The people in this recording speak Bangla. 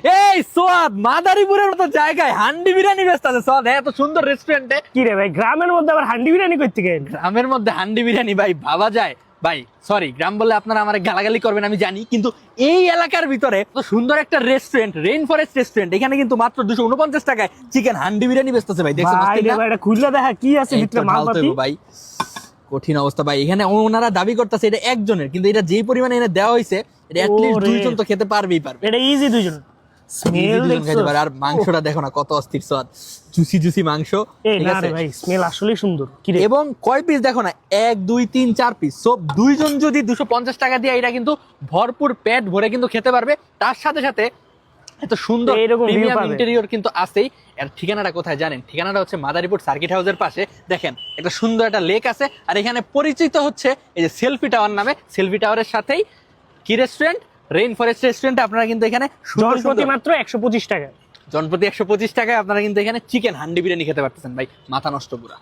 এই সোয়াদ মাদারীপুরের মতো জায়গায় হান্ডি বিরিয়ানি ব্যস্ত আছে সোয়াদ, এত সুন্দর রেস্টুরেন্টে। কি রে ভাই, গ্রামের মধ্যে আবার হান্ডি বিরিয়ানি করতে গেলেন? গ্রামের মধ্যে হান্ডি বিরিয়ানি ভাই ভাবা যায়? ভাই সরি, গ্রাম বললে আপনারা আমার গালাগালি করবেন আমি জানি, কিন্তু এই এলাকার ভিতরে এত সুন্দর একটা রেস্টুরেন্ট, রেইন ফরেস্ট রেস্টুরেন্ট, এখানে কিন্তু মাত্র 249 টাকায় চিকেন হান্ডি বিরিয়ানি বেচতেছে ভাই। দেখছো ভাই রে ভাই, এটা খুললে দেখা কি আছে এই ভিতরে তো মাল ঢালতে পাতি। হবে ভাই, কঠিন অবস্থা ভাই। এখানে ওনারা দাবি করতেছে এটা একজনের, কিন্তু এটা যেই পরিমাণে এনে দেওয়া হয়েছে এটা অ্যাটলিস্ট ওরে। দুইজন তো খেতে পারবেই পারবে। এটা ইজি দুইজন। স্মেল দুইজন খেতে দেখছো? পারে। আর মাংসটা দেখো না কত অস্থির স্বাদ, জুসি জুসি মাংস, এই ঠিক না আছে? রে ভাই, স্মেল আসলেই সুন্দর। কি রে, এবং কয় পিস দেখো না, 1 2 3 4 পিস। সো দুইজন যদি 250 টাকা দিয়ে এটা কিন্তু ভরপুর পেট ভরে কিন্তু খেতে পারবে। তার সাথে সাথে এত সুন্দর এইরকম view প্রিমিয়াম পাবে। ইন্টেরিয়র কিন্তু আছেই। এর ঠিকানাটা কোথায় জানেন? ঠিকানাটা হচ্ছে মাদারীপুর সার্কিট হাউসের পাশে। দেখেন একটা সুন্দর একটা লেক আছে, আর এখানে পরিচিত হচ্ছে এই যে সেলফি টাওয়ার নামে। সেলফি টাওয়ারের সাথেই কি রেস্টুরেন্ট? রেইন ফরেস্ট রেস্টুরেন্টে আপনারা কিন্তু এখানে সুন্দর জনপ্রতি সুন্দর মাত্র 125 টাকা। জনপ্রতি 125 টাকায় আপনারা কিন্তু এখানে চিকেন হান্ডি বিরিয়ানি খেতে পারতেছেন ভাই, মাথা নষ্ট পুরা।